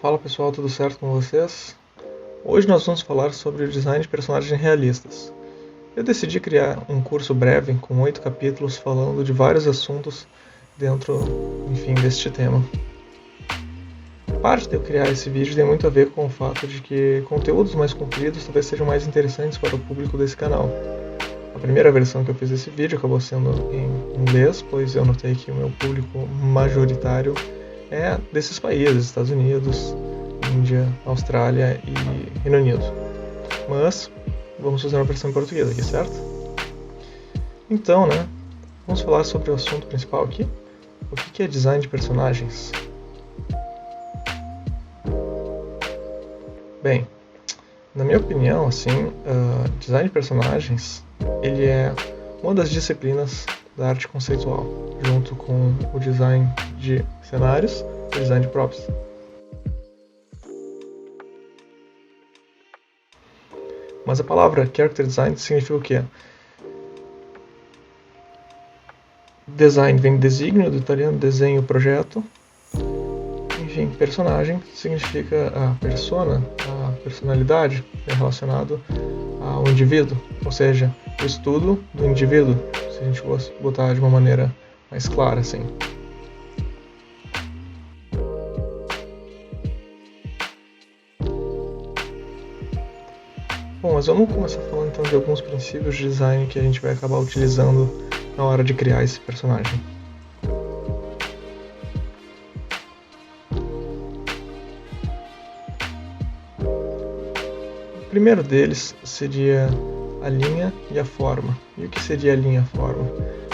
Fala pessoal, tudo certo com vocês? Hoje nós vamos falar sobre o design de personagens realistas. Eu decidi criar um curso breve com 8 capítulos falando de vários assuntos dentro, deste tema. Parte de eu criar esse vídeo tem muito a ver com o fato de que conteúdos mais compridos talvez sejam mais interessantes para o público desse canal. A primeira versão que eu fiz desse vídeo acabou sendo em inglês, pois eu notei que o meu público majoritário é desses países, Estados Unidos, Índia, Austrália e Reino Unido. Mas vamos fazer uma versão em português aqui, certo? Então, vamos falar sobre o assunto principal aqui. O que é design de personagens? Bem, na minha opinião, design de personagens ele é uma das disciplinas da arte conceitual, junto com o design de cenários e o design de props. Mas a palavra character design significa o quê? Design vem de desígnio, do italiano desenho, projeto. Enfim, personagem significa a persona, a personalidade relacionado ao indivíduo, ou seja, o estudo do indivíduo, se a gente botar de uma maneira mais clara assim. Bom, mas vamos começar falando então de alguns princípios de design que a gente vai acabar utilizando na hora de criar esse personagem. O primeiro deles seria a linha e a forma. E o que seria a linha e a forma?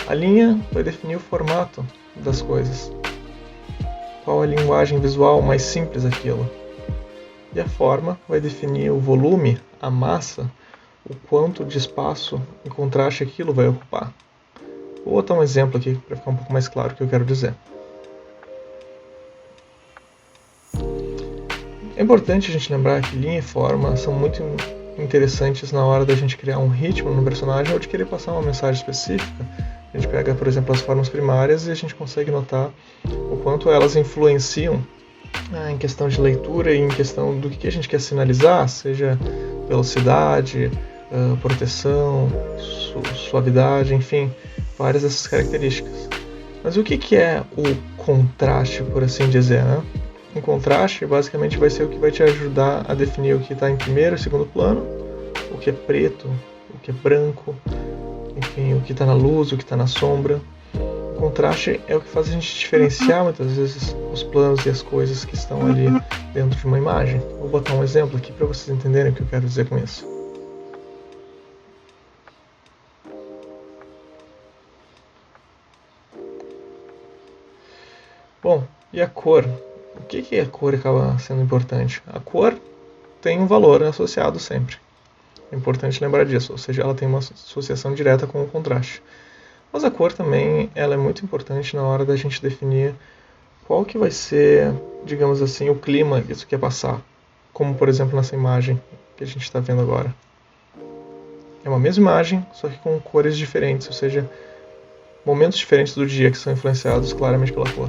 A linha vai definir o formato das coisas. Qual a linguagem visual mais simples daquilo? E a forma vai definir o volume, a massa, o quanto de espaço e contraste aquilo vai ocupar. Vou botar um exemplo aqui para ficar um pouco mais claro o que eu quero dizer. É importante a gente lembrar que linha e forma são muito interessantes na hora da gente criar um ritmo no personagem ou de querer passar uma mensagem específica. A gente pega, por exemplo, as formas primárias e a gente consegue notar o quanto elas influenciam em questão de leitura e em questão do que a gente quer sinalizar, seja velocidade, proteção, suavidade, enfim, várias dessas características. Mas o que é o contraste, por assim dizer, O contraste basicamente vai ser o que vai te ajudar a definir o que está em primeiro e segundo plano, o que é preto, o que é branco, enfim, o que está na luz, o que está na sombra. O contraste é o que faz a gente diferenciar muitas vezes os planos e as coisas que estão ali dentro de uma imagem. Vou botar um exemplo aqui para vocês entenderem o que eu quero dizer com isso. Bom, e a cor? O que a cor acaba sendo importante? A cor tem um valor associado sempre. É importante lembrar disso, ou seja, ela tem uma associação direta com o contraste. Mas a cor também ela é muito importante na hora da gente definir qual que vai ser, digamos assim, o clima que isso quer passar. Como, por exemplo, nessa imagem que a gente está vendo agora. É uma mesma imagem, só que com cores diferentes, ou seja, momentos diferentes do dia que são influenciados claramente pela cor.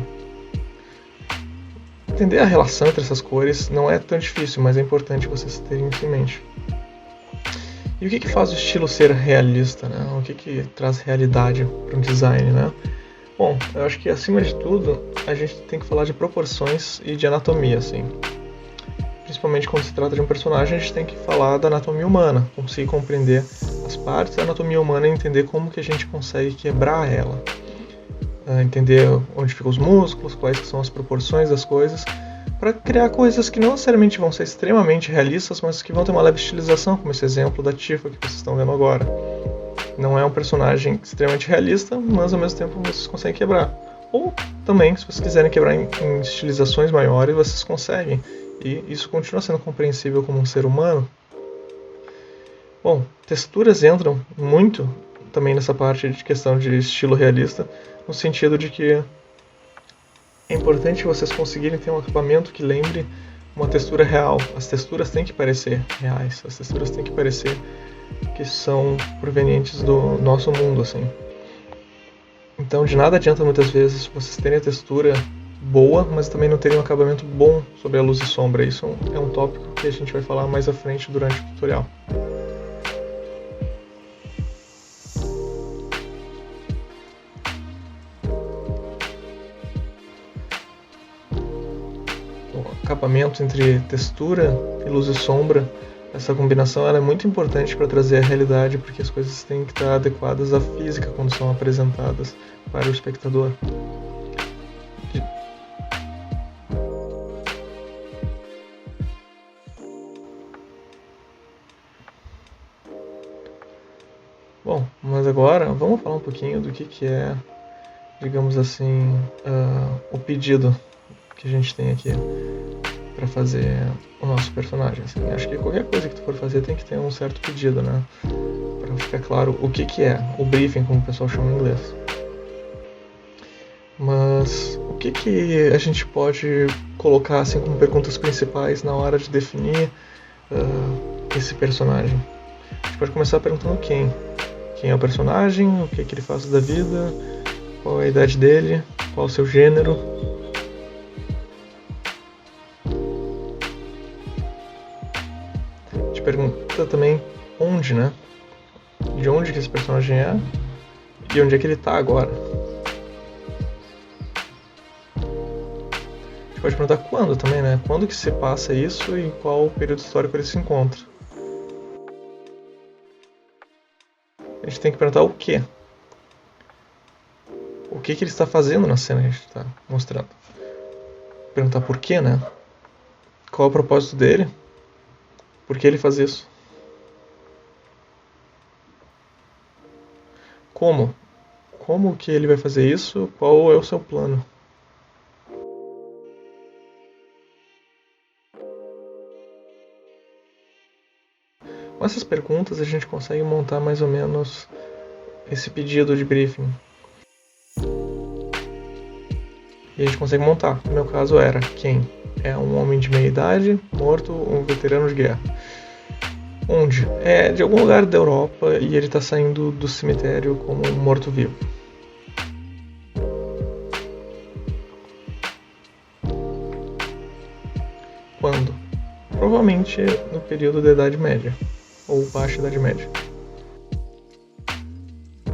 Entender a relação entre essas cores não é tão difícil, mas é importante vocês terem isso em mente. E o que faz o estilo ser realista? O que traz realidade para um design? Bom, eu acho que acima de tudo a gente tem que falar de proporções e de anatomia, assim. Principalmente quando se trata de um personagem, a gente tem que falar da anatomia humana, conseguir compreender as partes da anatomia humana e entender como que a gente consegue quebrar ela. Entender onde ficam os músculos, quais são as proporções das coisas, para criar coisas que não necessariamente vão ser extremamente realistas, mas que vão ter uma leve estilização, como esse exemplo da Tifa que vocês estão vendo agora. Não é um personagem extremamente realista, mas ao mesmo tempo vocês conseguem quebrar. Ou também, se vocês quiserem quebrar em estilizações maiores, vocês conseguem. E isso continua sendo compreensível como um ser humano. Bom, texturas entram muito também nessa parte de questão de estilo realista, no sentido de que é importante vocês conseguirem ter um acabamento que lembre uma textura real. As texturas têm que parecer reais, as texturas têm que parecer que são provenientes do nosso mundo, assim. Então de nada adianta muitas vezes vocês terem a textura boa, mas também não teria um acabamento bom sobre a luz e sombra. Isso é um tópico que a gente vai falar mais à frente durante o tutorial. O acabamento entre textura e luz e sombra, essa combinação ela é muito importante para trazer a realidade, porque as coisas têm que estar adequadas à física quando são apresentadas para o espectador. Bom, mas agora vamos falar um pouquinho do que é, digamos assim, o pedido que a gente tem aqui para fazer o nosso personagem. Assim. Acho que qualquer coisa que tu for fazer tem que ter um certo pedido, né? Para ficar claro o que é o briefing, como o pessoal chama em inglês. Mas o que a gente pode colocar assim como perguntas principais na hora de definir esse personagem? A gente pode começar perguntando quem. Quem é o personagem, o que ele faz da vida, qual é a idade dele, qual é o seu gênero. A gente pergunta também onde, né? De onde que esse personagem é e onde é que ele está agora. A gente pode perguntar quando também, né? Quando que se passa isso e em qual período histórico ele se encontra. A gente tem que perguntar o quê? O que ele está fazendo na cena que a gente está mostrando. Perguntar por quê, né? Qual é o propósito dele? Por que ele faz isso? Como? Como que ele vai fazer isso? Qual é o seu plano? Com essas perguntas a gente consegue montar mais ou menos esse pedido de briefing. E a gente consegue montar. No meu caso era quem? É um homem de meia idade, morto, um veterano de guerra. Onde? É de algum lugar da Europa e ele está saindo do cemitério como um morto-vivo. Quando? Provavelmente no período da Idade Média, ou Baixa Idade Média.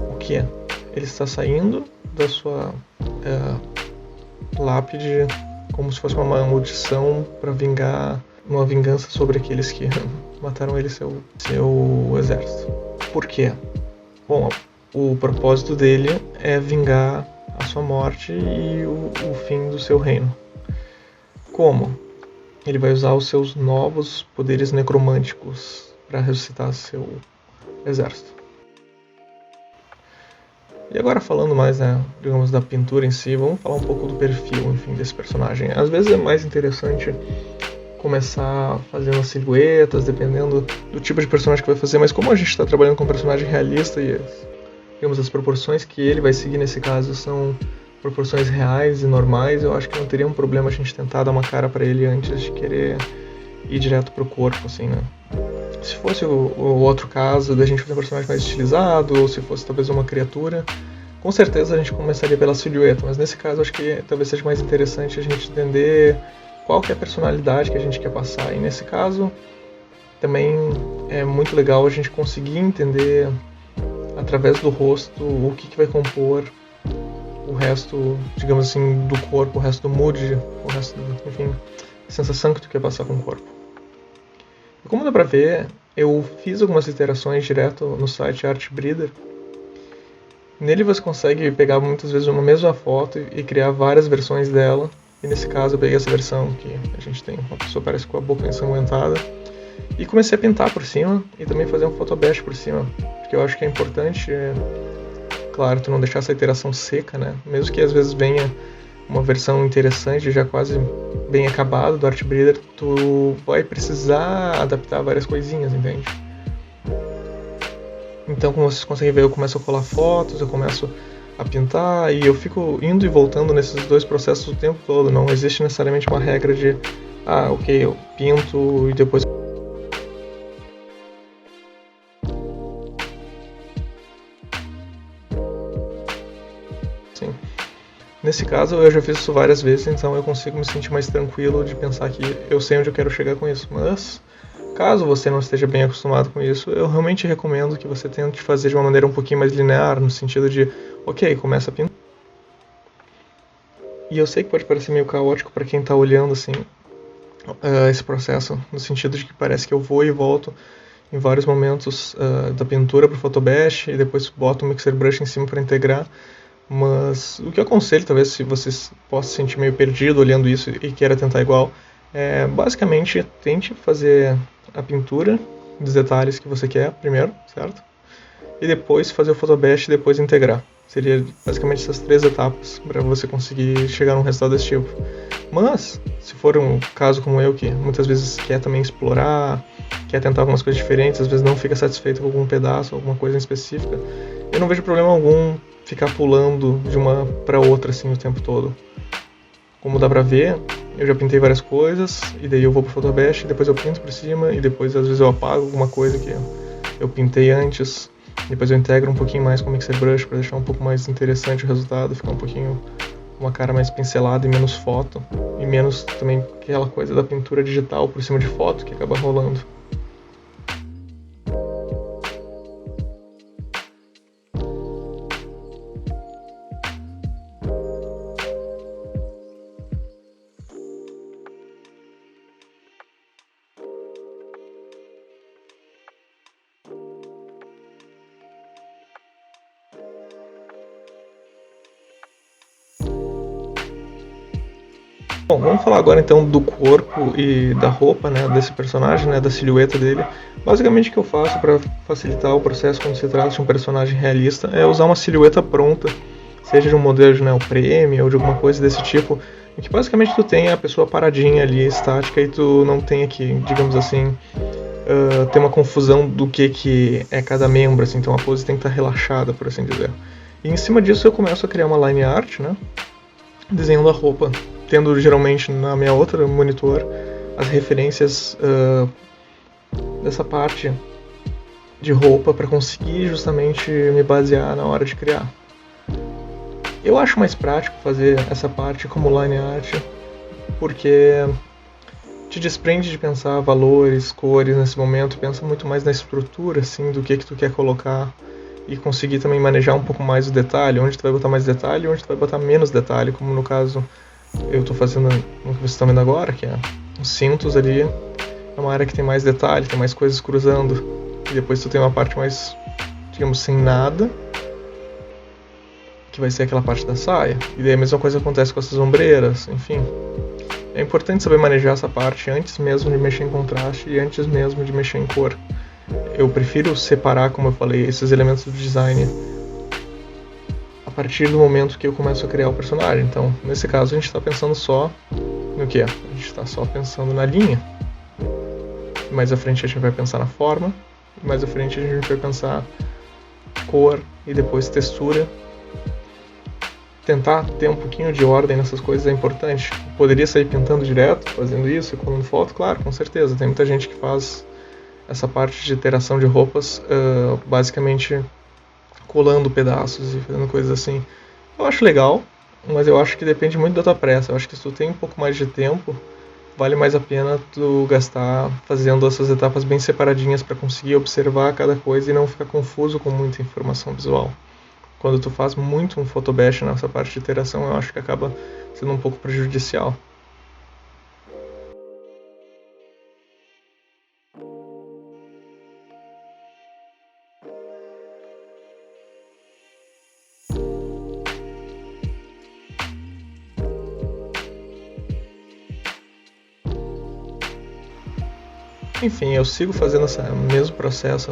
O que é? Ele está saindo da sua lápide como se fosse uma maldição para vingar uma vingança sobre aqueles que mataram ele e seu exército. Por quê? Bom, o propósito dele é vingar a sua morte e o fim do seu reino. Como? Ele vai usar os seus novos poderes necromânticos para ressuscitar seu exército. E agora falando mais, né, digamos, da pintura em si, vamos falar um pouco do perfil, enfim, desse personagem. Às vezes é mais interessante começar fazendo as silhuetas, dependendo do tipo de personagem que vai fazer, mas como a gente está trabalhando com um personagem realista e digamos, as proporções que ele vai seguir nesse caso são proporções reais e normais, eu acho que não teria um problema a gente tentar dar uma cara para ele antes de querer ir direto pro corpo, assim, né? Se fosse o outro caso da gente fazer um personagem mais estilizado, ou se fosse talvez uma criatura, com certeza a gente começaria pela silhueta, mas nesse caso acho que talvez seja mais interessante a gente entender qual que é a personalidade que a gente quer passar. E nesse caso também é muito legal a gente conseguir entender através do rosto o que vai compor o resto, digamos assim, do corpo, o resto do mood, o resto, enfim, a sensação que tu quer passar com o corpo. E como dá pra ver, eu fiz algumas iterações direto no site Artbreeder. Nele você consegue pegar muitas vezes uma mesma foto e criar várias versões dela. E nesse caso eu peguei essa versão que a gente tem, uma pessoa parece com a boca ensanguentada. E comecei a pintar por cima e também fazer um photobash por cima. Porque eu acho que é importante, claro, tu não deixar essa iteração seca, né? Mesmo que às vezes venha uma versão interessante, já quase bem acabada do Artbreeder, tu vai precisar adaptar várias coisinhas, entende? Então, como vocês conseguem ver, eu começo a colar fotos, eu começo a pintar e eu fico indo e voltando nesses dois processos o tempo todo. Não existe necessariamente uma regra de, ok, eu pinto e depois... Sim. Nesse caso, eu já fiz isso várias vezes, então eu consigo me sentir mais tranquilo de pensar que eu sei onde eu quero chegar com isso. Mas, caso você não esteja bem acostumado com isso, eu realmente recomendo que você tente fazer de uma maneira um pouquinho mais linear, no sentido de, ok, começa a pintar. E eu sei que pode parecer meio caótico para quem está olhando assim esse processo, no sentido de que parece que eu vou e volto em vários momentos da pintura para o Photobash e depois boto o Mixer Brush em cima para integrar. Mas o que eu aconselho, talvez se você possa se sentir meio perdido olhando isso e queira tentar igual, é basicamente tente fazer a pintura dos detalhes que você quer primeiro, certo? E depois fazer o Photobash e depois integrar. Seria basicamente essas 3 etapas para você conseguir chegar num resultado desse tipo. Mas, se for um caso como eu, que muitas vezes quer também explorar, quer tentar algumas coisas diferentes, às vezes não fica satisfeito com algum pedaço, alguma coisa em específica, eu não vejo problema algum ficar pulando de uma para outra assim o tempo todo. Como dá pra ver, eu já pintei várias coisas, e daí eu vou pro Photobash, depois eu pinto por cima, e depois às vezes eu apago alguma coisa que eu pintei antes, depois eu integro um pouquinho mais com o Mixer Brush para deixar um pouco mais interessante o resultado, ficar um pouquinho uma cara mais pincelada e menos foto, e menos também aquela coisa da pintura digital por cima de foto que acaba rolando. Bom, vamos falar agora então do corpo e da roupa, né, desse personagem, né, da silhueta dele. Basicamente o que eu faço para facilitar o processo quando se trata de um personagem realista é usar uma silhueta pronta, seja de um modelo de neoprene ou de alguma coisa desse tipo, em que basicamente tu tem a pessoa paradinha ali, estática, e tu não tem aqui, digamos assim, ter uma confusão do que é cada membro, assim, então a pose tem que estar relaxada, por assim dizer. E em cima disso eu começo a criar uma line art, né, desenhando a roupa, tendo geralmente na minha outra monitor as referências dessa parte de roupa para conseguir justamente me basear na hora de criar. Eu acho mais prático fazer essa parte como line art porque te desprende de pensar valores, cores nesse momento, pensa muito mais na estrutura assim, do que tu quer colocar, e conseguir também manejar um pouco mais o detalhe, onde tu vai botar mais detalhe e onde tu vai botar menos detalhe, como no caso eu estou fazendo o que vocês estão vendo agora, que é os cintos ali, é uma área que tem mais detalhe, tem mais coisas cruzando, e depois tu tem uma parte mais, digamos, sem nada, que vai ser aquela parte da saia, e daí a mesma coisa acontece com essas ombreiras, enfim. É importante saber manejar essa parte antes mesmo de mexer em contraste e antes mesmo de mexer em cor. Eu prefiro separar, como eu falei, esses elementos do design a partir do momento que eu começo a criar o personagem. Então, nesse caso, a gente está pensando só no que? A gente está só pensando na linha. Mais à frente a gente vai pensar na forma. Mais à frente a gente vai pensar cor e depois textura. Tentar ter um pouquinho de ordem nessas coisas é importante. Eu poderia sair pintando direto, fazendo isso e colando foto? Claro, com certeza. Tem muita gente que faz essa parte de iteração de roupas basicamente colando pedaços e fazendo coisas assim. Eu acho legal, mas eu acho que depende muito da tua pressa. Eu acho que se tu tem um pouco mais de tempo, vale mais a pena tu gastar fazendo essas etapas bem separadinhas para conseguir observar cada coisa e não ficar confuso com muita informação visual. Quando tu faz muito um Photobash nessa parte de iteração, eu acho que acaba sendo um pouco prejudicial. Enfim, eu sigo fazendo esse mesmo processo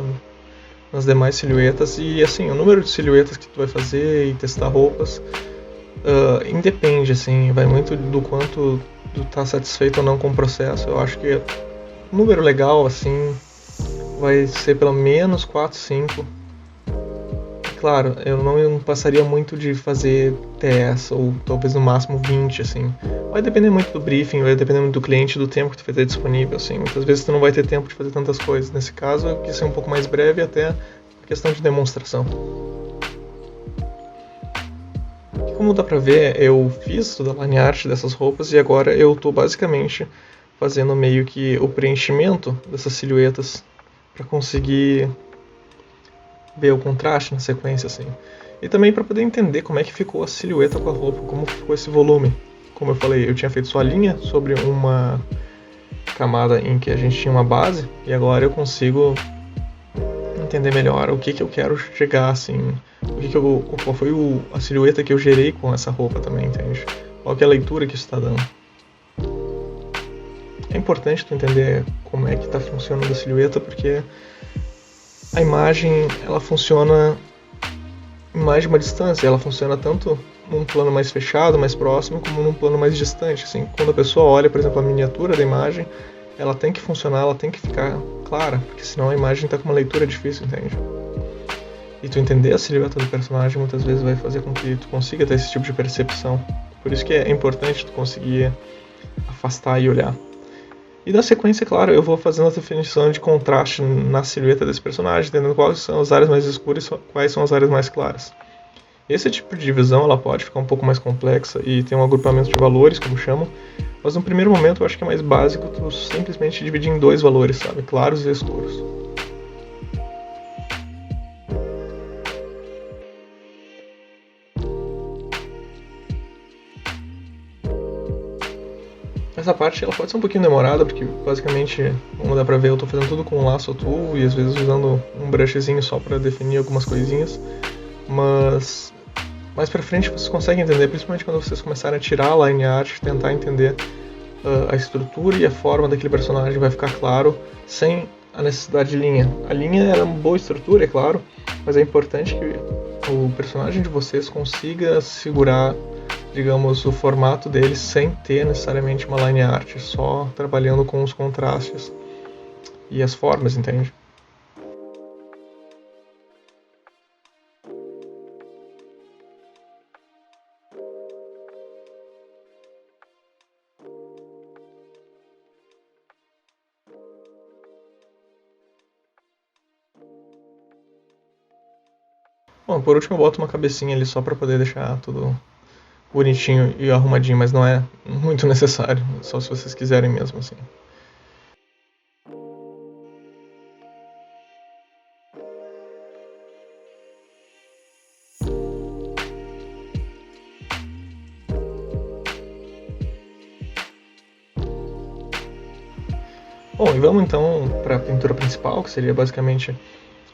nas demais silhuetas, e assim, o número de silhuetas que tu vai fazer e testar roupas independe, assim, vai muito do quanto tu tá satisfeito ou não com o processo. Eu acho que um número legal, assim, vai ser pelo menos 4, 5. Claro, eu não passaria muito de fazer 10 ou talvez no máximo 20, assim. Vai depender muito do briefing, vai depender muito do cliente, do tempo que tu vai ter disponível, assim. Muitas vezes tu não vai ter tempo de fazer tantas coisas. Nesse caso, eu quis ser um pouco mais breve, até questão de demonstração. como dá pra ver, eu fiz toda a line art dessas roupas e agora eu tô basicamente fazendo meio que o preenchimento dessas silhuetas para conseguir ver o contraste na sequência, assim. E também para poder entender como é que ficou a silhueta com a roupa, como ficou esse volume. Como eu falei, eu tinha feito só a linha sobre uma camada em que a gente tinha uma base, e agora eu consigo entender melhor o que eu quero chegar, assim, qual foi a silhueta que eu gerei com essa roupa também, entende? Qual que é a leitura que isso está dando. É importante tu entender como é que está funcionando a silhueta, porque a imagem, ela funciona em mais de uma distância, ela funciona tanto num plano mais fechado, mais próximo, como num plano mais distante, assim. Quando a pessoa olha, por exemplo, a miniatura da imagem, ela tem que funcionar, ela tem que ficar clara, porque senão a imagem está com uma leitura difícil, entende? E tu entender a silhueta do personagem muitas vezes vai fazer com que tu consiga ter esse tipo de percepção. Por isso que é importante tu conseguir afastar e olhar. E na sequência, claro, eu vou fazendo a definição de contraste na silhueta desse personagem, entendendo quais são as áreas mais escuras e quais são as áreas mais claras. Esse tipo de divisão ela pode ficar um pouco mais complexa e tem um agrupamento de valores, como chamam, mas no primeiro momento eu acho que é mais básico tu simplesmente dividir em dois valores, sabe? Claros e escuros. Essa parte ela pode ser um pouquinho demorada, porque basicamente, como dá pra ver, eu tô fazendo tudo com um laço tool e às vezes usando um brushzinho só pra definir algumas coisinhas, mas mais pra frente vocês conseguem entender, principalmente quando vocês começarem a tirar a line art, tentar entender a estrutura e a forma daquele personagem, vai ficar claro sem a necessidade de linha. A linha é uma boa estrutura, é claro, mas é importante que o personagem de vocês consiga segurar, digamos, o formato dele sem ter necessariamente uma line art, só trabalhando com os contrastes e as formas, entende? Bom, por último eu boto uma cabecinha ali só pra poder deixar tudo bonitinho e arrumadinho, mas não é muito necessário, só se vocês quiserem mesmo, assim. Bom, e vamos então para a pintura principal, que seria basicamente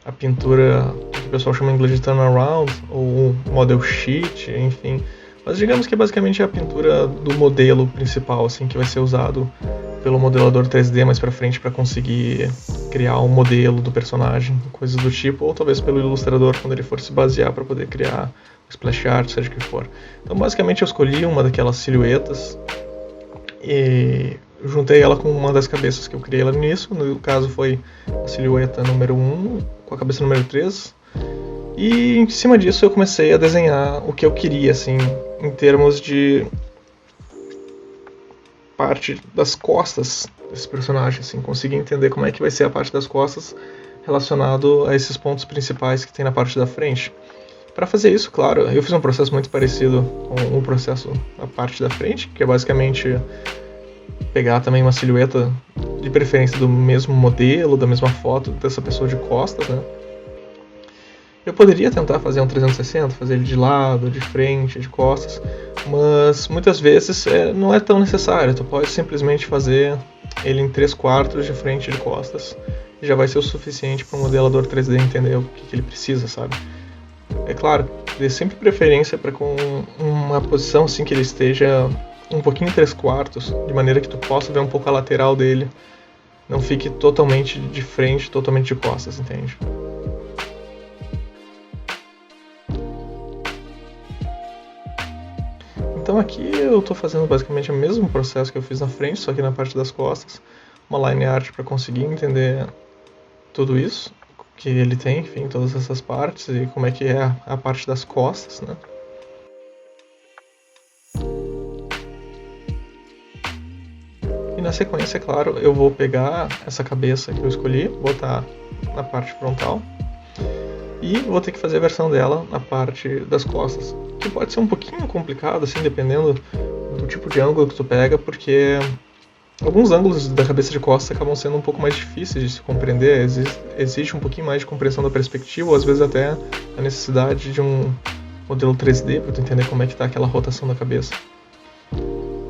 a pintura que o pessoal chama em inglês de turnaround, ou model sheet, enfim. Mas digamos que é basicamente a pintura do modelo principal, assim, que vai ser usado pelo modelador 3D mais pra frente para conseguir criar um modelo do personagem, coisas do tipo, ou talvez pelo ilustrador quando ele for se basear para poder criar splash art, seja o que for. Então basicamente eu escolhi uma daquelas silhuetas e juntei ela com uma das cabeças que eu criei lá no início, no caso foi a silhueta número 1 com a cabeça número 3, e em cima disso eu comecei a desenhar o que eu queria, assim, em termos de parte das costas desse personagem, assim, conseguir entender como é que vai ser a parte das costas relacionado a esses pontos principais que tem na parte da frente. Para fazer isso, claro, eu fiz um processo muito parecido com o processo da parte da frente, que é basicamente pegar também uma silhueta de preferência do mesmo modelo, da mesma foto dessa pessoa de costas, né? Eu poderia tentar fazer um 360, fazer ele de lado, de frente, de costas, mas muitas vezes não é tão necessário. Tu pode simplesmente fazer ele em 3/4 de frente e de costas e já vai ser o suficiente para o modelador 3D entender o que ele precisa, sabe? É claro, dê sempre preferência para com uma posição assim que ele esteja um pouquinho em 3/4, de maneira que tu possa ver um pouco a lateral dele, não fique totalmente de frente, totalmente de costas, entende? Então aqui eu estou fazendo basicamente o mesmo processo que eu fiz na frente, só que na parte das costas, uma line art para conseguir entender tudo isso que ele tem, enfim, todas essas partes e como é que é a parte das costas, né? E na sequência, claro, eu vou pegar essa cabeça que eu escolhi, botar na parte frontal e vou ter que fazer a versão dela na parte das costas, que pode ser um pouquinho complicado, assim, dependendo do tipo de ângulo que tu pega, porque alguns ângulos da cabeça de costas acabam sendo um pouco mais difíceis de se compreender, existe um pouquinho mais de compreensão da perspectiva, ou às vezes até a necessidade de um modelo 3D para tu entender como é que está aquela rotação da cabeça.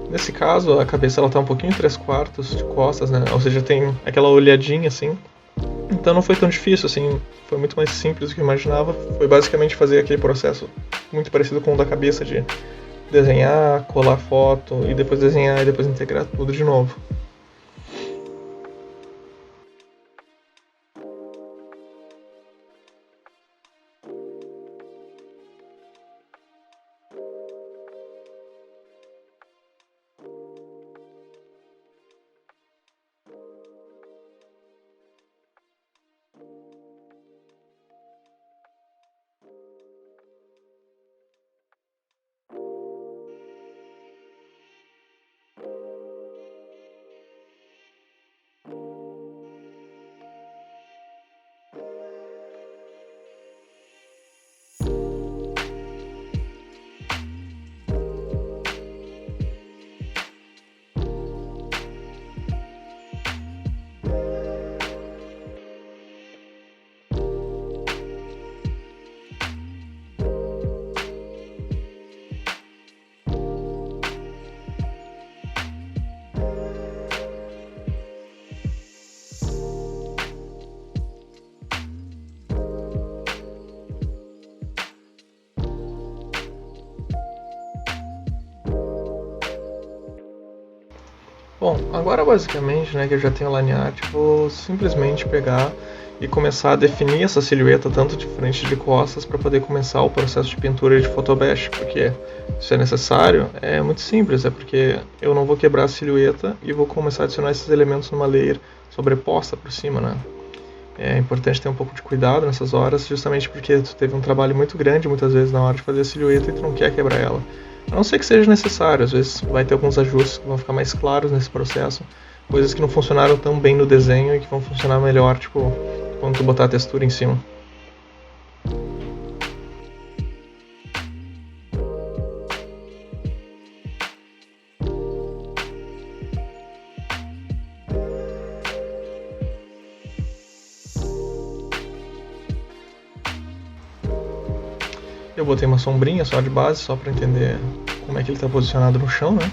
Nesse caso, a cabeça ela tá um pouquinho 3/4 de costas, né? Ou seja, tem aquela olhadinha assim. Então não foi tão difícil, assim, foi muito mais simples do que eu imaginava. Foi basicamente fazer aquele processo muito parecido com o da cabeça de desenhar, colar foto e depois desenhar e depois integrar tudo de novo. Bom, agora basicamente, né, que eu já tenho o line art, vou simplesmente pegar e começar a definir essa silhueta tanto de frente e de costas para poder começar o processo de pintura de photobash, porque isso é necessário, é muito simples, é porque eu não vou quebrar a silhueta e vou começar a adicionar esses elementos numa layer sobreposta por cima, né. É importante ter um pouco de cuidado nessas horas, justamente porque tu teve um trabalho muito grande muitas vezes na hora de fazer a silhueta e tu não quer quebrar ela. A não ser que seja necessário, às vezes vai ter alguns ajustes que vão ficar mais claros nesse processo, coisas que não funcionaram tão bem no desenho e que vão funcionar melhor, tipo, quando tu botar a textura em cima. Eu botei uma sombrinha só de base, só para entender como é que ele está posicionado no chão, né?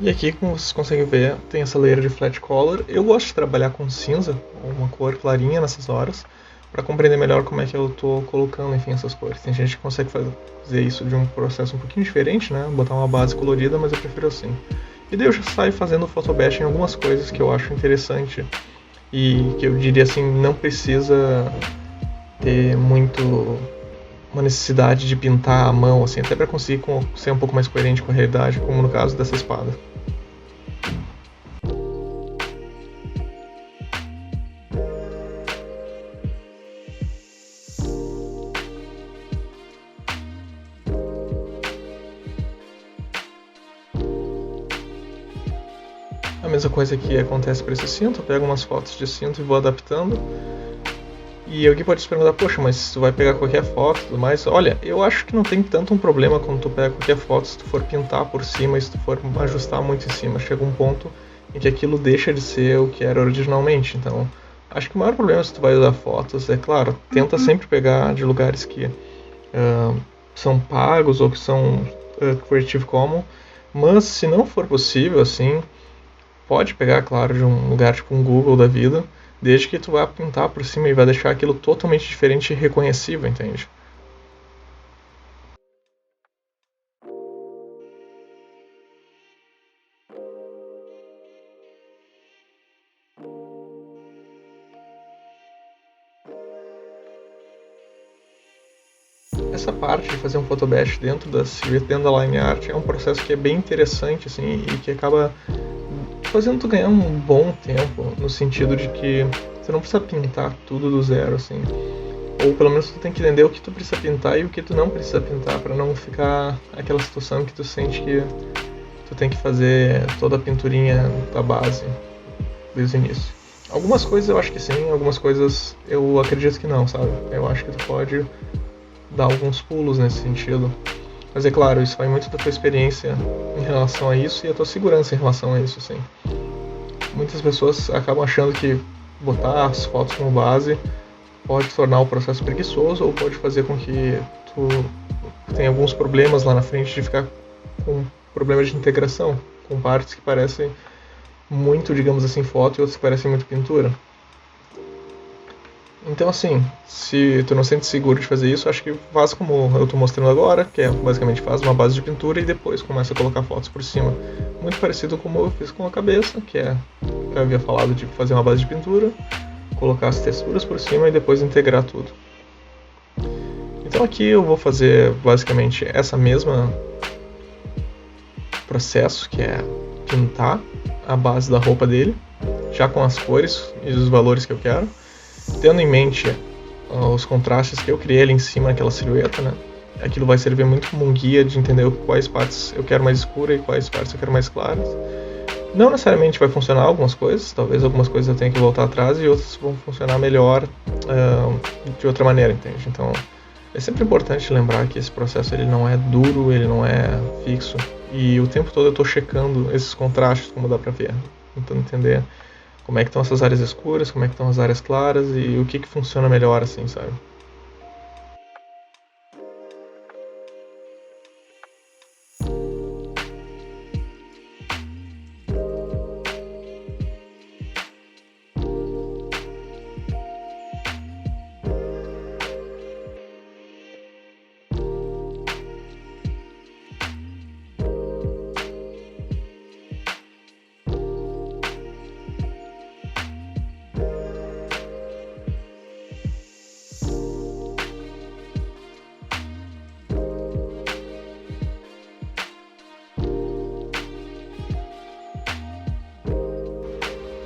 E aqui, como vocês conseguem ver, tem essa layer de flat color. Eu gosto de trabalhar com cinza, ou uma cor clarinha nessas horas, para compreender melhor como é que eu estou colocando, enfim, essas cores. Tem gente que consegue fazer isso de um processo um pouquinho diferente, né? Botar uma base colorida, mas eu prefiro assim. E daí eu já saio fazendo photobash em algumas coisas que eu acho interessante e que eu diria assim, não precisa ter muito uma necessidade de pintar à mão, assim, até para conseguir ser um pouco mais coerente com a realidade, como no caso dessa espada. A mesma coisa que acontece para esse cinto, eu pego umas fotos de cinto e vou adaptando. E alguém pode se perguntar, poxa, mas se tu vai pegar qualquer foto e tudo mais, olha, eu acho que não tem tanto um problema quando tu pega qualquer foto, se tu for pintar por cima e se tu for ajustar muito em cima. Chega um ponto em que aquilo deixa de ser o que era originalmente. Então, acho que o maior problema se tu vai usar fotos é, claro, tenta sempre pegar de lugares que são pagos ou que são Creative Commons, mas se não for possível, assim, pode pegar, claro, de um lugar tipo um Google da vida, desde que tu vá pintar por cima e vai deixar aquilo totalmente diferente e reconhecível, entende? Essa parte de fazer um photobash dentro da silhueta, dentro da line art, é um processo que é bem interessante, assim, e que acaba fazendo tu ganhar um bom tempo, no sentido de que você não precisa pintar tudo do zero, assim. ou pelo menos tu tem que entender o que tu precisa pintar e o que tu não precisa pintar, para não ficar aquela situação que tu sente que tu tem que fazer toda a pinturinha da base desde o início. Algumas coisas eu acho que sim, algumas coisas eu acredito que não, sabe? Eu acho que tu pode dar alguns pulos nesse sentido. Mas é claro, isso vai muito da tua experiência em relação a isso e a tua segurança em relação a isso, sim. Muitas pessoas acabam achando que botar as fotos como base pode tornar o processo preguiçoso ou pode fazer com que tu tenha alguns problemas lá na frente de ficar com problemas de integração, com partes que parecem muito, digamos assim, foto e outras que parecem muito pintura. Então, assim, se tu não sente seguro de fazer isso, acho que faz como eu estou mostrando agora, que é basicamente faz uma base de pintura e depois começa a colocar fotos por cima. Muito parecido com como eu fiz com a cabeça, que é, eu havia falado de fazer uma base de pintura, colocar as texturas por cima e depois integrar tudo. Então aqui eu vou fazer basicamente essa mesma processo, que é pintar a base da roupa dele, já com as cores e os valores que eu quero, tendo em mente os contrastes que eu criei ali em cima naquela silhueta, né? Aquilo vai servir muito como um guia de entender quais partes eu quero mais escura e quais partes eu quero mais claras. Não necessariamente vai funcionar algumas coisas, talvez algumas coisas eu tenha que voltar atrás e outras vão funcionar melhor de outra maneira, entende? Então é sempre importante lembrar que esse processo ele não é duro, ele não é fixo e o tempo todo eu estou checando esses contrastes, como dá pra ver, tentando entender como é que estão essas áreas escuras, como é que estão as áreas claras e o que funciona melhor assim, sabe?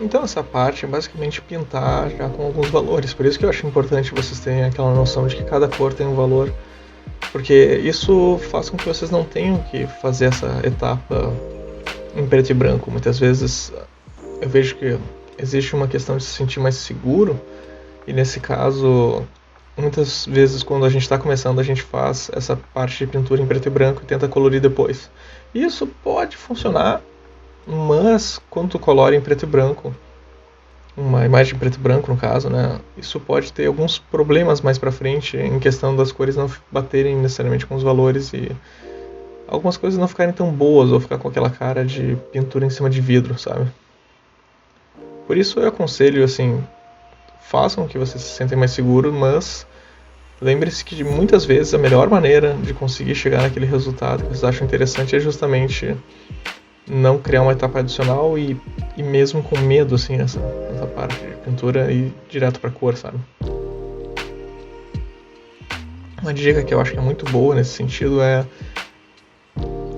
Então essa parte é basicamente pintar já com alguns valores, por isso que eu acho importante vocês terem aquela noção de que cada cor tem um valor, porque isso faz com que vocês não tenham que fazer essa etapa em preto e branco. Muitas vezes eu vejo que existe uma questão de se sentir mais seguro, e nesse caso, muitas vezes quando a gente está começando, a gente faz essa parte de pintura em preto e branco e tenta colorir depois. Isso pode funcionar, mas quando tu colore em preto e branco, uma imagem em preto e branco no caso, né, isso pode ter alguns problemas mais pra frente em questão das cores não baterem necessariamente com os valores e algumas coisas não ficarem tão boas ou ficar com aquela cara de pintura em cima de vidro, sabe? Por isso eu aconselho, assim, façam o que vocês se sentem mais seguros, mas lembre-se que muitas vezes a melhor maneira de conseguir chegar naquele resultado que vocês acham interessante é justamente não criar uma etapa adicional e mesmo com medo, assim, essa parte de pintura e direto pra cor, sabe? Uma dica que eu acho que é muito boa nesse sentido é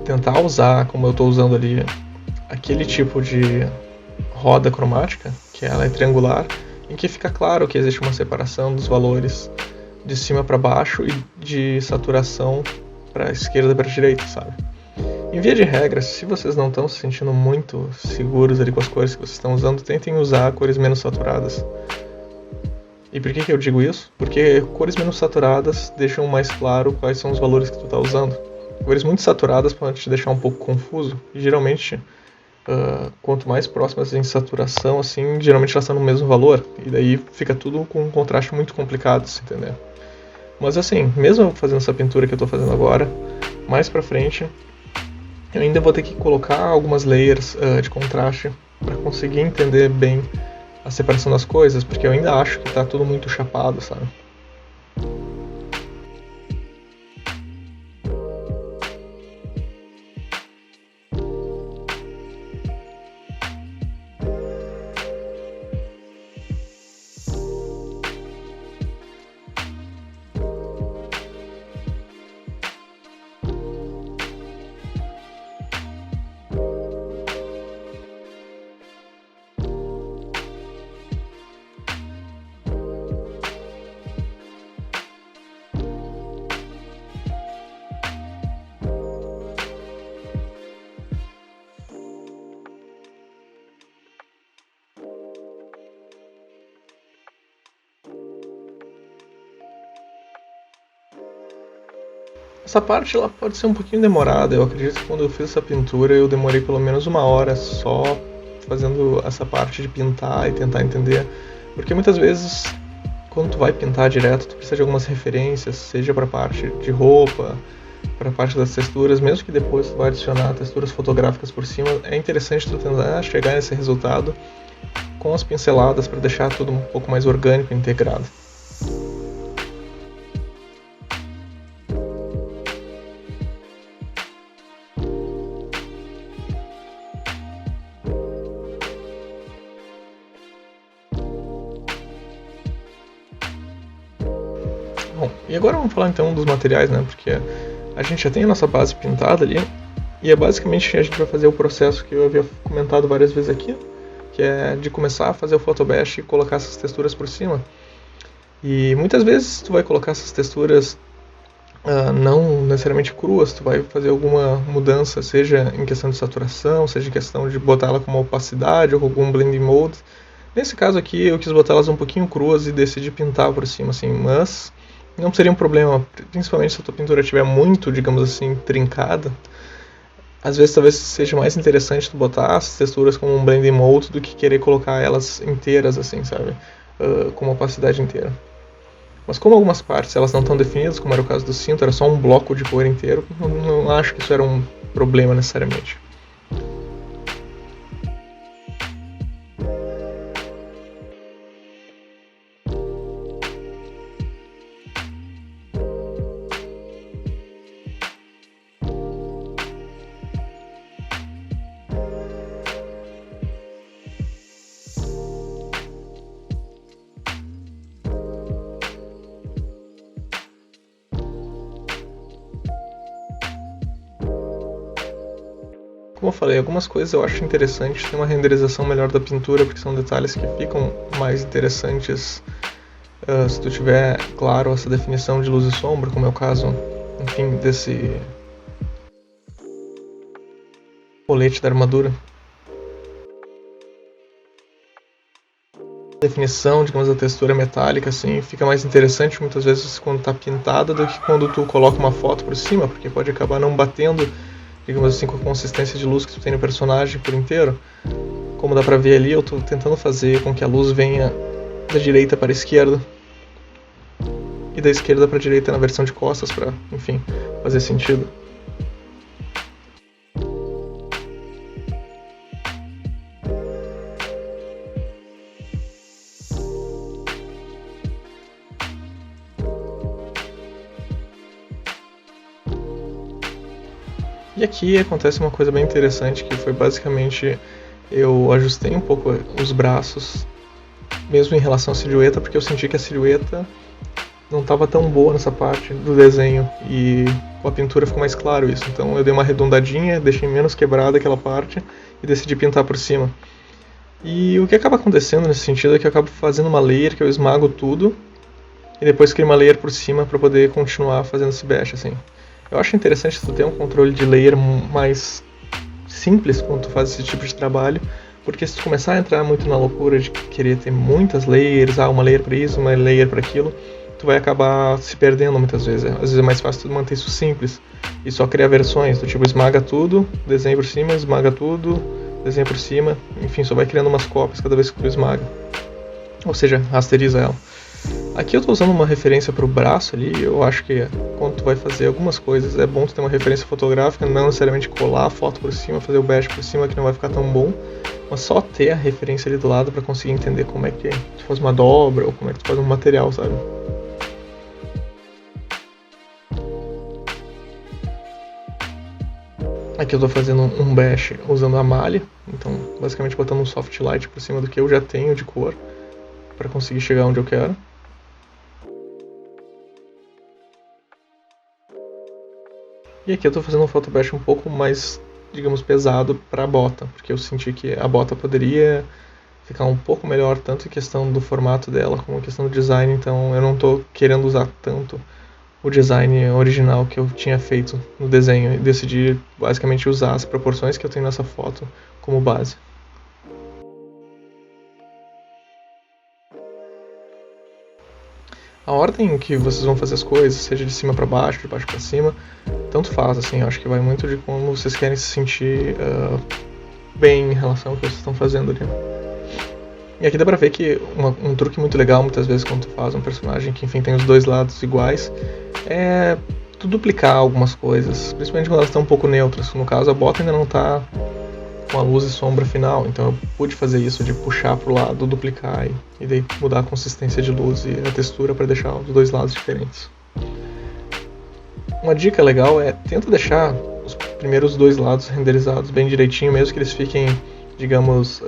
tentar usar, como eu estou usando ali, aquele tipo de roda cromática, que ela é triangular, em que fica claro que existe uma separação dos valores de cima para baixo e de saturação para a esquerda e para a direita, sabe? Em via de regra, se vocês não estão se sentindo muito seguros ali com as cores que vocês estão usando, tentem usar cores menos saturadas. E por que eu digo isso? Porque cores menos saturadas deixam mais claro quais são os valores que tu está usando. Cores muito saturadas podem te deixar um pouco confuso. E geralmente, quanto mais próximas em saturação, assim, geralmente elas estão no mesmo valor. E daí fica tudo com um contraste muito complicado, se entender. Mas assim, mesmo fazendo essa pintura que eu estou fazendo agora, mais pra frente, eu ainda vou ter que colocar algumas layers de contraste para conseguir entender bem a separação das coisas, porque eu ainda acho que está tudo muito chapado, sabe? Essa parte ela pode ser um pouquinho demorada. Eu acredito que quando eu fiz essa pintura eu demorei pelo menos 1 hora só fazendo essa parte de pintar e tentar entender. Porque muitas vezes, quando tu vai pintar direto, tu precisa de algumas referências, seja para a parte de roupa, para a parte das texturas, mesmo que depois tu vai adicionar texturas fotográficas por cima, é interessante tu tentar chegar nesse resultado com as pinceladas para deixar tudo um pouco mais orgânico e integrado. Bom, e agora vamos falar então dos materiais, né? Porque a gente já tem a nossa base pintada ali, e é basicamente a gente vai fazer o processo que eu havia comentado várias vezes aqui, que é de começar a fazer o photobash e colocar essas texturas por cima. E muitas vezes tu vai colocar essas texturas não necessariamente cruas, tu vai fazer alguma mudança, seja em questão de saturação, seja em questão de botar ela com uma opacidade ou com algum blending mode. Nesse caso aqui eu quis botar elas um pouquinho cruas e decidi pintar por cima, assim, mas não seria um problema, principalmente se a tua pintura estiver muito, digamos assim, trincada. Às vezes talvez seja mais interessante tu botar as texturas como um blending mode do que querer colocar elas inteiras, assim, sabe? Com uma opacidade inteira. Mas como algumas partes elas não estão definidas, como era o caso do cinto, era só um bloco de cor inteiro, não acho que isso era um problema necessariamente. Como eu falei, algumas coisas eu acho interessante ter uma renderização melhor da pintura, porque são detalhes que ficam mais interessantes se tu tiver, claro, essa definição de luz e sombra, como é o caso, enfim, desse colete da armadura. Definição, digamos, da textura metálica, assim, fica mais interessante muitas vezes quando está pintada do que quando tu coloca uma foto por cima, porque pode acabar não batendo, digamos assim, com a consistência de luz que tu tem no personagem por inteiro. Como dá pra ver ali, eu estou tentando fazer com que a luz venha da direita para a esquerda e da esquerda para a direita na versão de costas, para, enfim, fazer sentido. E aqui acontece uma coisa bem interessante, que foi basicamente eu ajustei um pouco os braços, mesmo em relação à silhueta, porque eu senti que a silhueta não estava tão boa nessa parte do desenho e com a pintura ficou mais claro isso. Então eu dei uma arredondadinha, deixei menos quebrada aquela parte e decidi pintar por cima. E o que acaba acontecendo nesse sentido é que eu acabo fazendo uma layer que eu esmago tudo e depois crio uma layer por cima para poder continuar fazendo esse bash, assim. Eu acho interessante tu ter um controle de layer mais simples quando tu faz esse tipo de trabalho, porque se tu começar a entrar muito na loucura de querer ter muitas layers, uma layer para isso, uma layer para aquilo, tu vai acabar se perdendo muitas vezes. Às vezes é mais fácil tu manter isso simples e só criar versões, do tipo esmaga tudo, desenha por cima, esmaga tudo, desenha por cima, enfim, só vai criando umas cópias cada vez que tu esmaga. Ou seja, rasteriza ela. Aqui eu estou usando uma referência para o braço ali, eu acho que quando tu vai fazer algumas coisas é bom tu ter uma referência fotográfica, não necessariamente colar a foto por cima, fazer o bash por cima que não vai ficar tão bom, mas só ter a referência ali do lado para conseguir entender como é que tu faz uma dobra ou como é que tu faz um material, sabe? Aqui eu estou fazendo um bash usando a malha, então basicamente botando um soft light por cima do que eu já tenho de cor para conseguir chegar onde eu quero. E aqui eu estou fazendo um photobash um pouco mais, digamos, pesado para a bota, porque eu senti que a bota poderia ficar um pouco melhor, tanto em questão do formato dela como em questão do design, então eu não estou querendo usar tanto o design original que eu tinha feito no desenho e decidi basicamente usar as proporções que eu tenho nessa foto como base. A ordem que vocês vão fazer as coisas, seja de cima para baixo, de baixo para cima, tanto faz, assim, eu acho que vai muito de como vocês querem se sentir bem em relação ao que vocês estão fazendo ali. E aqui dá pra ver que um truque muito legal, muitas vezes, quando tu faz um personagem que, enfim, tem os dois lados iguais, é tu duplicar algumas coisas, principalmente quando elas estão um pouco neutras. No caso, a bota ainda não tá com a luz e sombra final, então eu pude fazer isso de puxar pro lado, duplicar e daí mudar a consistência de luz e a textura para deixar os dois lados diferentes. Uma dica legal é tenta deixar os primeiros dois lados renderizados bem direitinho, mesmo que eles fiquem, digamos,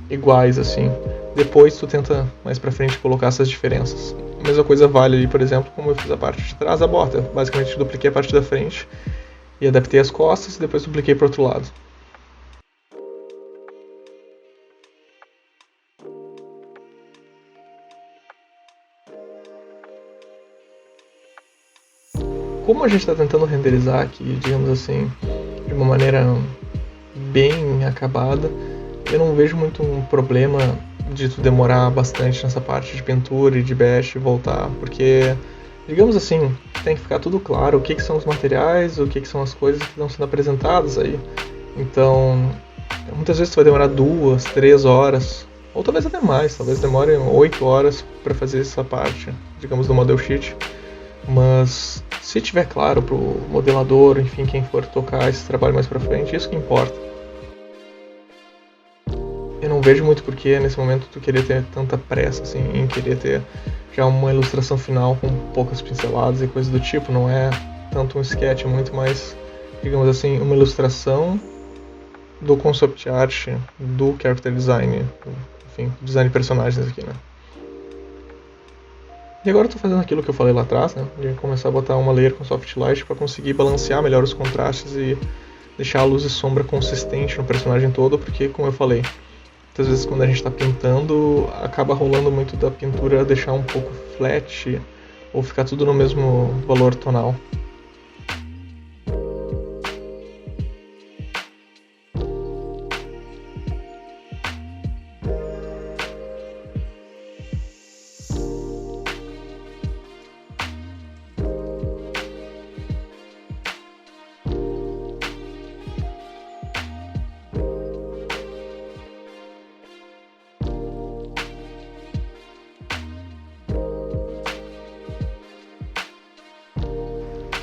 iguais assim. Depois tu tenta mais pra frente colocar essas diferenças. A mesma coisa vale ali, por exemplo, como eu fiz a parte de trás da bota. Basicamente dupliquei a parte da frente e adaptei as costas e depois dupliquei pro outro lado. Como a gente está tentando renderizar aqui, digamos assim, de uma maneira bem acabada, eu não vejo muito um problema de tu demorar bastante nessa parte de pintura e de bash e voltar, porque, digamos assim, tem que ficar tudo claro o que são os materiais, o que são as coisas que estão sendo apresentadas aí. Então, muitas vezes tu vai demorar 2, 3 horas, ou talvez até mais, talvez demore 8 horas para fazer essa parte, digamos, do model sheet. Mas se tiver claro pro modelador, enfim, quem for tocar esse trabalho mais pra frente, isso que importa. Eu não vejo muito porquê nesse momento tu querer ter tanta pressa assim, em querer ter já uma ilustração final com poucas pinceladas e coisas do tipo. Não é tanto um sketch, é muito mais, digamos assim, uma ilustração do concept art, do character design, enfim, design de personagens aqui, né? E agora eu estou fazendo aquilo que eu falei lá atrás, né, de começar a botar uma layer com soft light para conseguir balancear melhor os contrastes e deixar a luz e sombra consistente no personagem todo, porque, como eu falei, muitas vezes quando a gente está pintando, acaba rolando muito da pintura deixar um pouco flat ou ficar tudo no mesmo valor tonal.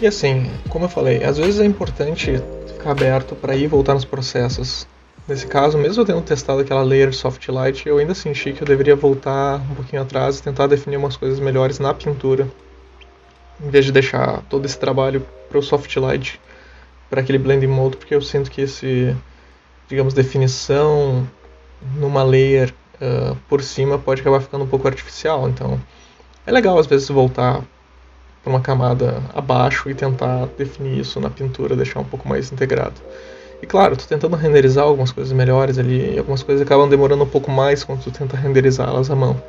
E assim, como eu falei, às vezes é importante ficar aberto para ir e voltar nos processos. Nesse caso, mesmo eu tendo testado aquela layer de soft light, eu ainda senti que eu deveria voltar um pouquinho atrás e tentar definir umas coisas melhores na pintura, em vez de deixar todo esse trabalho para o soft light, para aquele blending mode, porque eu sinto que esse, digamos, definição numa layer por cima pode acabar ficando um pouco artificial. Então, é legal às vezes voltar para uma camada abaixo e tentar definir isso na pintura, deixar um pouco mais integrado. E claro, tô tentando renderizar algumas coisas melhores ali, e algumas coisas acabam demorando um pouco mais quando tu tenta renderizá-las à mão.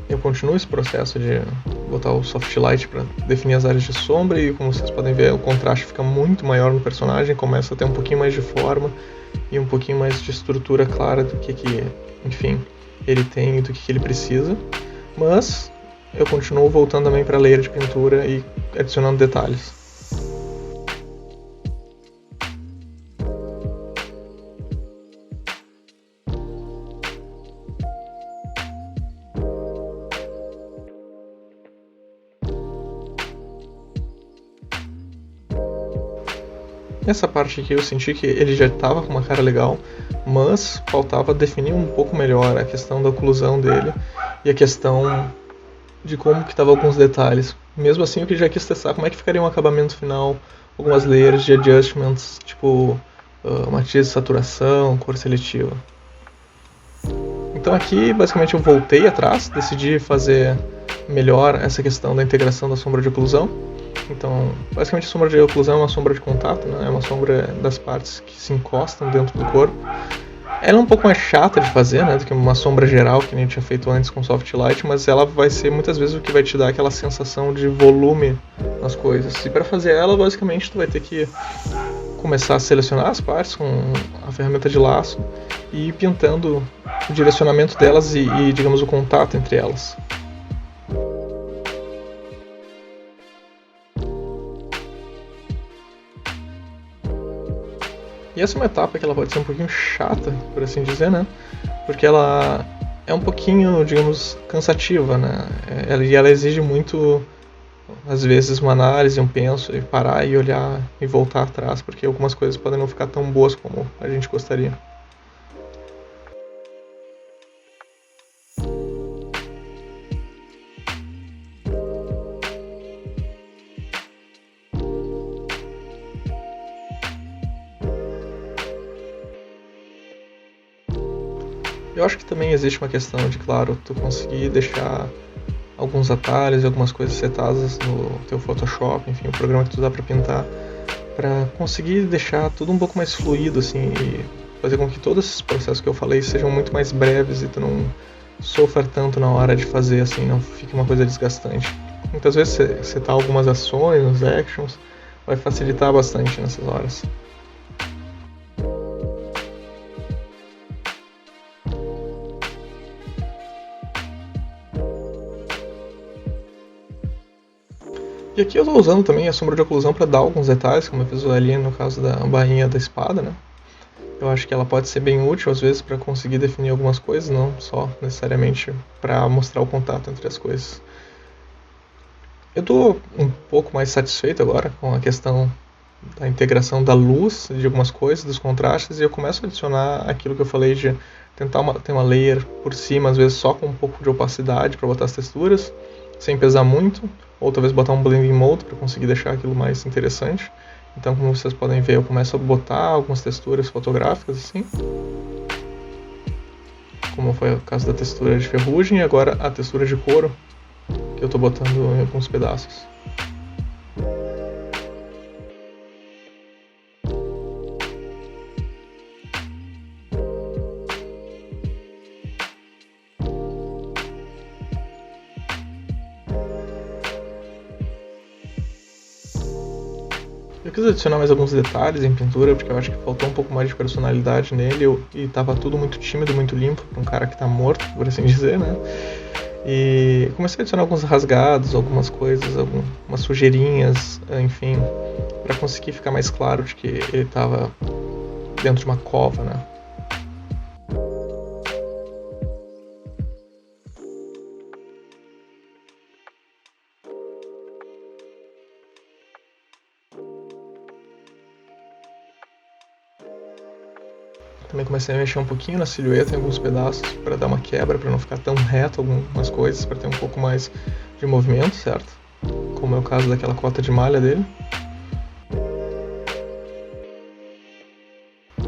Eu continuo esse processo de botar o soft light para definir as áreas de sombra e, como vocês podem ver, o contraste fica muito maior no personagem, começa a ter um pouquinho mais de forma e um pouquinho mais de estrutura clara do que enfim, ele tem e do que ele precisa. Mas eu continuo voltando também para a layer de pintura e adicionando detalhes. Nessa parte aqui eu senti que ele já estava com uma cara legal, mas faltava definir um pouco melhor a questão da oclusão dele e a questão de como que estavam alguns detalhes. Mesmo assim eu já quis testar como é que ficaria um acabamento final, algumas layers de adjustments, tipo matiz de saturação, cor seletiva. Então aqui basicamente eu voltei atrás, decidi fazer melhor essa questão da integração da sombra de oclusão. Então, basicamente a sombra de oclusão é uma sombra de contato, né? É uma sombra das partes que se encostam dentro do corpo. Ela é um pouco mais chata de fazer, né, do que uma sombra geral que nem eu tinha feito antes com soft light, mas ela vai ser muitas vezes o que vai te dar aquela sensação de volume nas coisas. E para fazer ela, basicamente tu vai ter que começar a selecionar as partes com a ferramenta de laço e ir pintando o direcionamento delas e digamos, o contato entre elas. E essa é uma etapa que ela pode ser um pouquinho chata, por assim dizer, né? Porque ela é um pouquinho, digamos, cansativa, né? Ela exige muito, às vezes, uma análise, um penso, e parar e olhar e voltar atrás, porque algumas coisas podem não ficar tão boas como a gente gostaria. Eu acho que também existe uma questão de, claro, tu conseguir deixar alguns atalhos e algumas coisas setadas no teu Photoshop, enfim, o programa que tu usa para pintar, para conseguir deixar tudo um pouco mais fluido, assim, e fazer com que todos esses processos que eu falei sejam muito mais breves e tu não sofra tanto na hora de fazer, assim, não fique uma coisa desgastante. Muitas vezes setar algumas ações, nos actions, vai facilitar bastante nessas horas. E aqui eu estou usando também a sombra de oclusão para dar alguns detalhes, como eu fiz ali no caso da bainha da espada, né? Eu acho que ela pode ser bem útil às vezes para conseguir definir algumas coisas, não só necessariamente para mostrar o contato entre as coisas. Eu estou um pouco mais satisfeito agora com a questão da integração da luz de algumas coisas, dos contrastes, e eu começo a adicionar aquilo que eu falei de tentar ter uma layer por cima, às vezes só com um pouco de opacidade para botar as texturas, sem pesar muito, ou talvez botar um blending mode para conseguir deixar aquilo mais interessante. Então, como vocês podem ver, eu começo a botar algumas texturas fotográficas assim, como foi o caso da textura de ferrugem e agora a textura de couro, que eu estou botando em alguns pedaços. Eu quis adicionar mais alguns detalhes em pintura, porque eu acho que faltou um pouco mais de personalidade nele e tava tudo muito tímido, muito limpo, para um cara que tá morto, por assim dizer, né? E comecei a adicionar alguns rasgados, algumas coisas, algumas sujeirinhas, enfim, para conseguir ficar mais claro de que ele tava dentro de uma cova, né? Também comecei a mexer um pouquinho na silhueta em alguns pedaços para dar uma quebra, para não ficar tão reto algumas coisas, para ter um pouco mais de movimento, certo? Como é o caso daquela cota de malha dele.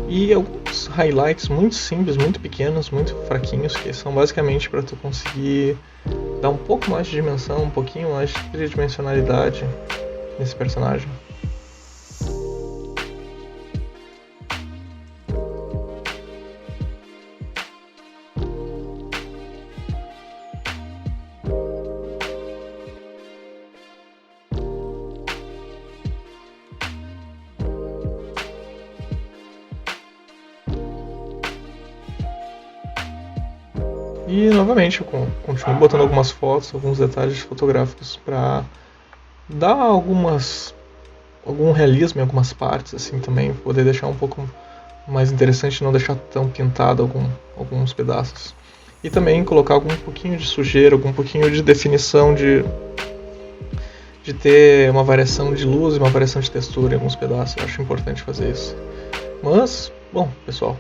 E alguns highlights muito simples, muito pequenos, muito fraquinhos, que são basicamente para tu conseguir dar um pouco mais de dimensão, um pouquinho mais de tridimensionalidade nesse personagem. E novamente eu continuo botando algumas fotos, alguns detalhes fotográficos para dar algum realismo em algumas partes, assim também, poder deixar um pouco mais interessante, não deixar tão pintado alguns pedaços. E também colocar algum pouquinho de sujeira, algum pouquinho de definição, de ter uma variação de luz e uma variação de textura em alguns pedaços. Eu acho importante fazer isso. Mas, bom, pessoal,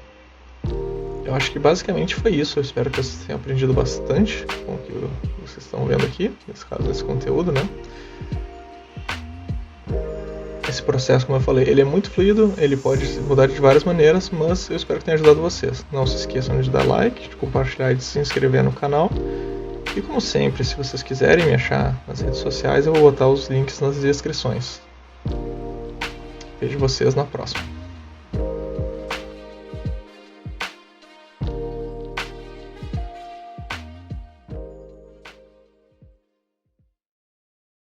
eu acho que basicamente foi isso. Eu espero que vocês tenham aprendido bastante com o que vocês estão vendo aqui, nesse caso, esse conteúdo, né? Esse processo, como eu falei, ele é muito fluido, ele pode mudar de várias maneiras, mas eu espero que tenha ajudado vocês. Não se esqueçam de dar like, de compartilhar e de se inscrever no canal. E como sempre, se vocês quiserem me achar nas redes sociais, eu vou botar os links nas descrições. Vejo vocês na próxima.